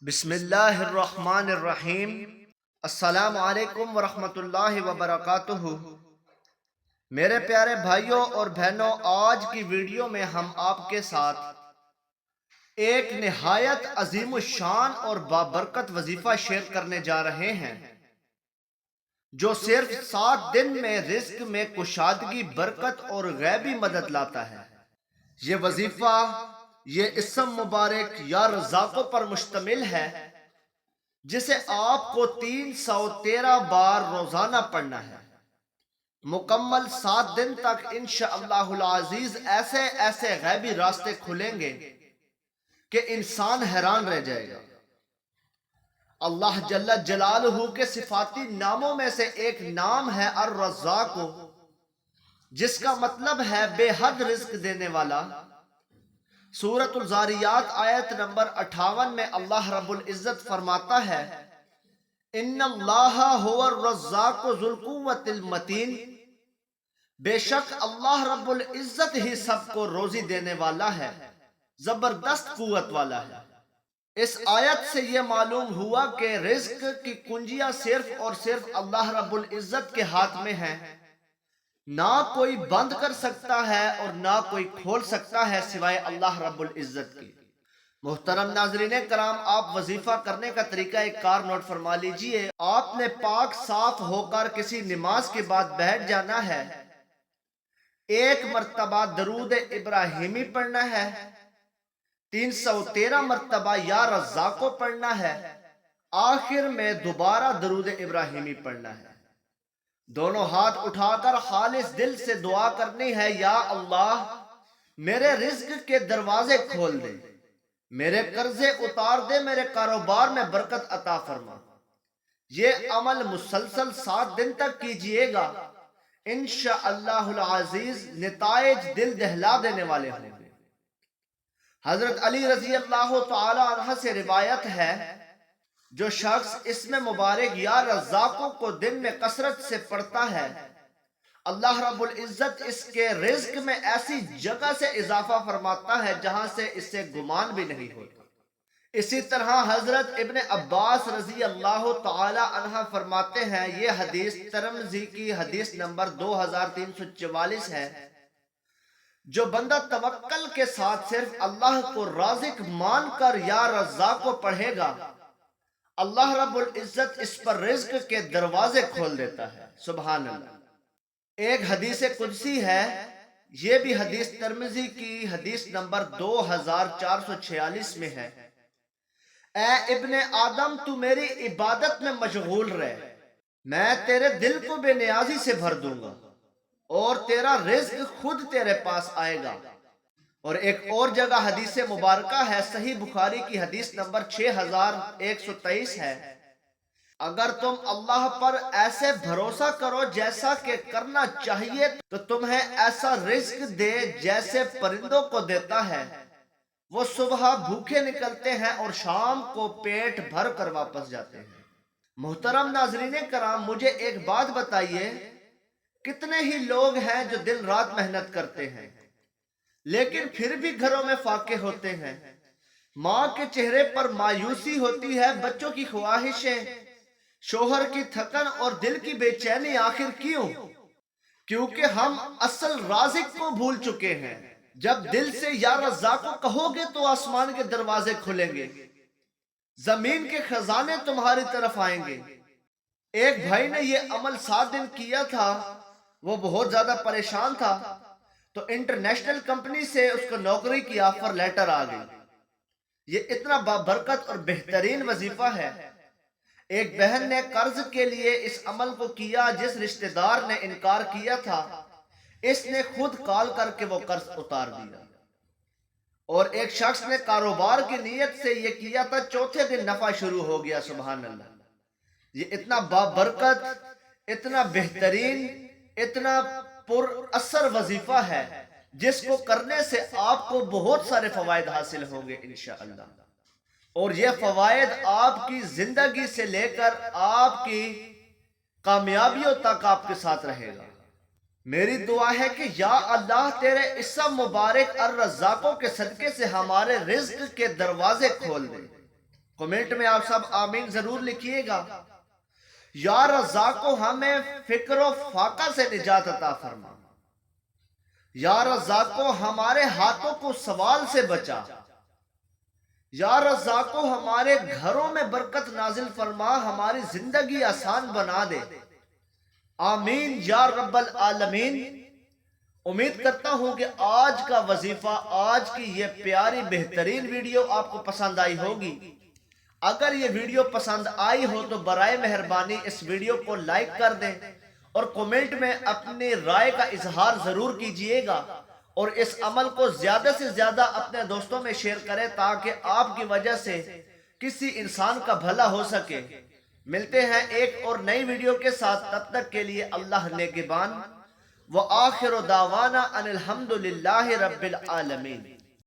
بسم اللہ الرحمن الرحیم۔ السلام علیکم ورحمۃ اللہ وبرکاتہ۔ میرے پیارے بھائیوں اور بہنوں، آج کی ویڈیو میں ہم آپ کے ساتھ ایک نہایت عظیم الشان اور بابرکت وظیفہ شیئر کرنے جا رہے ہیں جو صرف 7 دن میں رزق میں کشادگی، برکت اور غیبی مدد لاتا ہے۔ یہ وظیفہ، یہ اسم مبارک یا رزاقوں پر مشتمل ہے جسے آپ کو 313 بار روزانہ پڑھنا ہے۔ مکمل 7 دن تک انشاءاللہ العزیز ایسے ایسے غیبی راستے کھلیں گے کہ انسان حیران رہ جائے گا۔ اللہ جل جلالہ کے صفاتی ناموں میں سے ایک نام ہے الرزاق، جس کا مطلب ہے بے حد رزق دینے والا۔ سورۃ الزاریات آیت نمبر 58 میں اللہ رب العزت فرماتا ہے، ان اللہ هو الرزاق ذو القوۃ المتین، بے شک اللہ رب العزت ہی سب کو روزی دینے والا ہے، زبردست قوت والا ہے۔ اس آیت سے یہ معلوم ہوا کہ رزق کی کنجیاں صرف اور صرف اللہ رب العزت کے ہاتھ میں ہیں، نہ کوئی بند کر سکتا ہے اور نہ کوئی کھول سکتا ہے سوائے اللہ رب العزت کی۔ محترم ناظرین کرام، آپ وظیفہ کرنے کا طریقہ ایک کار نوٹ فرما لیجئے۔ آپ نے پاک صاف ہو کر کسی نماز کے بعد بیٹھ جانا ہے، 1 مرتبہ درود ابراہیمی پڑھنا ہے، 313 مرتبہ یا رزاقو پڑھنا ہے، آخر میں دوبارہ درود ابراہیمی پڑھنا ہے۔ دونوں ہاتھ اٹھا کر خالص دل سے دعا کرنی ہے، یا اللہ میرے رزق کے دروازے کھول دے، میرے قرضے اتار دے، میرے کاروبار میں برکت عطا فرما۔ یہ عمل مسلسل 7 دن تک کیجئے گا، انشاءاللہ العزیز نتائج دل دہلا دینے والے ہوں گے۔ حضرت علی رضی اللہ تعالی عنہ سے روایت ہے، جو شخص اسم مبارک یا رزاقوں کو دن میں کثرت سے پڑھتا ہے، اللہ رب العزت اس کے رزق میں ایسی جگہ سے اضافہ فرماتا ہے جہاں سے اس سے گمان بھی نہیں ہوتا۔ اسی طرح حضرت ابن عباس رضی اللہ تعالی عنہ فرماتے ہیں، یہ حدیث ترمذی کی حدیث نمبر 2344 ہے، جو بندہ توکل کے ساتھ صرف اللہ کو رازق مان کر یا رزاق کو پڑھے گا، اللہ رب العزت اس پر رزق کے دروازے کھول دیتا ہے۔ سبحان اللہ۔ ایک حدیث قدسی ہے، یہ بھی حدیث ترمذی کی حدیث نمبر 2446 میں ہے، اے ابن آدم تو میری عبادت میں مشغول رہ، میں تیرے دل کو بے نیازی سے بھر دوں گا اور تیرا رزق خود تیرے پاس آئے گا۔ اور ایک اور جگہ حدیث مبارکہ ہے، صحیح بخاری کی حدیث نمبر 6123 ہے، اگر تم اللہ پر ایسے بھروسہ کرو جیسا کہ کرنا چاہیے تو تمہیں ایسا رزق دے جیسے پرندوں کو دیتا ہے، وہ صبح بھوکے نکلتے ہیں اور شام کو پیٹ بھر کر واپس جاتے ہیں۔ محترم ناظرین کرام، مجھے ایک بات بتائیے، کتنے ہی لوگ ہیں جو دن رات محنت کرتے ہیں لیکن پھر بھی گھروں میں فاقے ہوتے ہیں، ماں کے چہرے پر مایوسی ہوتی ہے، بچوں کی خواہشیں، شوہر کی تھکن اور دل کی بے چینی، آخر کیوں؟ کیونکہ ہم اصل رازق کو بھول چکے ہیں۔ جب دل سے یا رزاق کو کہو گے تو آسمان کے دروازے کھلیں گے، زمین کے خزانے تمہاری طرف آئیں گے۔ ایک بھائی نے یہ عمل 7 دن کیا تھا، وہ بہت زیادہ پریشان تھا، تو انٹرنیشنل کمپنی سے اس کو نوکری کی آفر لیٹر آ گئی۔ یہ اتنا بابرکت اور بہترین وظیفہ ہے۔ ایک بہن نے قرض کے لیے اس عمل کو کیا، جس رشتہ دار نے انکار کیا تھا اس نے خود کال کر کے وہ قرض اتار دیا۔ اور ایک شخص نے کاروبار کی نیت سے یہ کیا تھا، چوتھے دن نفع شروع ہو گیا۔ سبحان اللہ۔ یہ اتنا بابرکت، اتنا بہترین، اتنا پر اثر وظیفہ ہے جس کو کرنے سے آپ کو بہت سارے فوائد حاصل ہوں گے انشاءاللہ، اور یہ فوائد آپ کی زندگی سے لے کر آپ کی کامیابیوں تک آپ کے ساتھ رہے گا۔ میری دعا ہے کہ یا اللہ تیرے اسم مبارک الرزاقوں کے صدقے سے ہمارے رزق کے دروازے کھول دے، کمنٹ میں آپ سب آمین ضرور لکھیے گا۔ یا رزاق ہمیں فکر و فاقہ سے نجات عطا فرما، یا رزاق ہمارے ہاتھوں کو سوال سے بچا، یا رزاق ہمارے گھروں میں برکت نازل فرما، ہماری زندگی آسان بنا دے، آمین یا رب العالمین۔ امید کرتا ہوں کہ آج کا وظیفہ، آج کی یہ پیاری بہترین ویڈیو آپ کو پسند آئی ہوگی۔ اگر یہ ویڈیو پسند آئی ہو تو برائے مہربانی اس ویڈیو کو لائک کر دیں اور کمنٹ میں اپنی رائے کا اظہار ضرور کیجئے گا، اور اس عمل کو زیادہ سے زیادہ اپنے دوستوں میں شیئر کریں تاکہ آپ کی وجہ سے کسی انسان کا بھلا ہو سکے۔ ملتے ہیں ایک اور نئی ویڈیو کے ساتھ، تب تک کے لیے اللہ نگہبان۔ وآخر دعوانا ان الحمدللہ رب العالمین۔